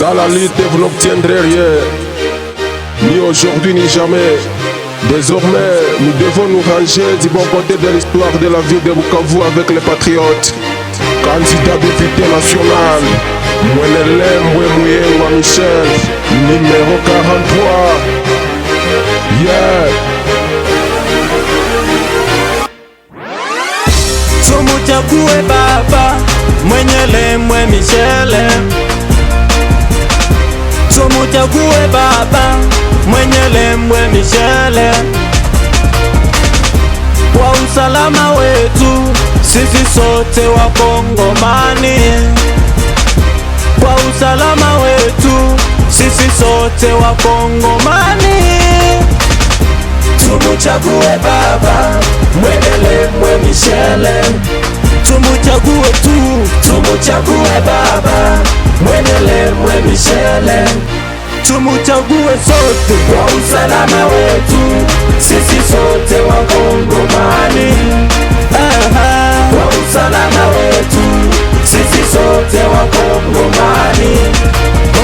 Ça la lutte vous n'obtiendrez rien, ni aujourd'hui ni jamais. Désormais, nous devons nous ranger du bon côté de l'histoire de la ville de Bukavu avec les patriotes. Candidat député national, Mwenelembwe Muyengwa Michel, numéro 43. Yeah. Tumuchague baba Mwenelembwe Michel. Tumuchague baba Mwenelembwe Michel. Kwa usalama wetu sisi sote wa Kongomani. Kwa usalama wetu sisi sote wa Kongomani. Tumuchague baba Mwenelembwe Michel. Tumuchague tu. Tumuchague baba Mwenelembwe Michel. Tumuchague sote kwa usalama wetu sisi sote wa Kongomani. Kwa usalama wetu sisi sote wa Kongomani.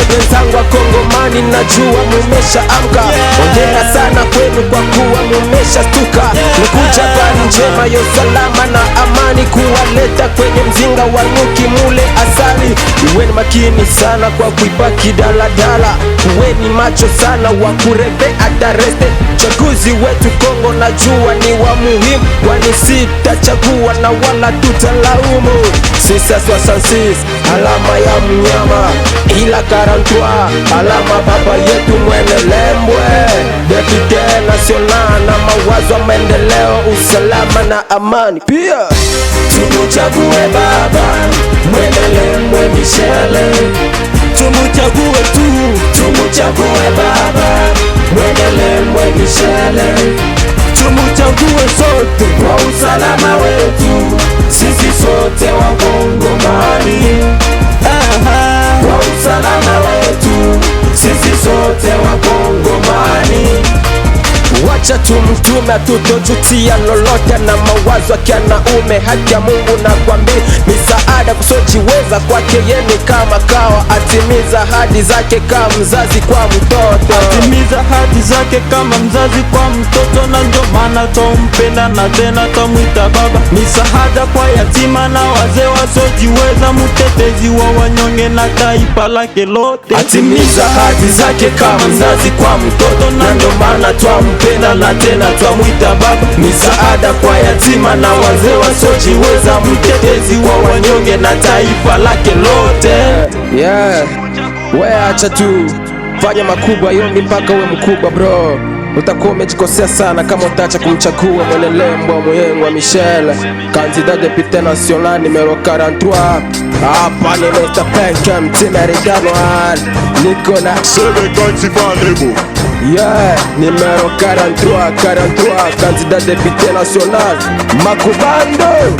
Wenzangu wa Kongomani, najua mumesha amka. Hongera sana kwenu kwa kuwa mumesha stuka. Mekuja bali njema ya usalama na amani, kuwaleta kwenye mzinga wa nyuki mule asali. Uweni makini sana kwa kuipaki daladala, uweni macho sana wa kureve adareste. Chaguzi wetu Kongo najua ni wa muhimu, kwani sitachagua na wala tutalaumu. Sisa 66 alama ya mnyama, ila 43 alama baba yetu Mwenelembwe. Depute national na mawazo ya maendeleo, usalama na amani pia. Tumuchague baba Mwenelembwe Michel. Tumuchague tu. Tumuchague baba Mwenelembwe Michel. Tumuchague sote kwa usalama wetu sisi sote wa Kongomani. Kwa usalama wetu sisi sote wa Kongomani. Wacha tumtume tutojutia lolote na mawazo ya naume. Haki ya Mungu na kwambi misaada kusojiweza kwake yeni kama kawa. Atimiza hadi zake kama mzazi kwa mtoto. Atimiza hadi zake kama mzazi kwa mtoto, na ndio maana tompenda na tena tomwita baba. Misaada kwa yatima na wazee wasojiweza, mtetezi wa wanyonge na taifa lake lote. Atimiza hadi zake kama mzazi kwa mtoto, na ndio maana twampenda na tena twamwita baba. Misaada kwa yatima na wazee wasojiweza, mtetezi wa wanyonge na taifa lake lote. Yeah, we acha tu fanya makubwa yombi mpaka uwe mkubwa bro. Utakuwa umejikosea sana kama utacha kumchagua Mwenelembwe Muyengwa Michel, candidat député national numéro 43. Hapa ni Mr. Penkem Timeridano, niko na yeah, numéro 43, candidat député national Makubando.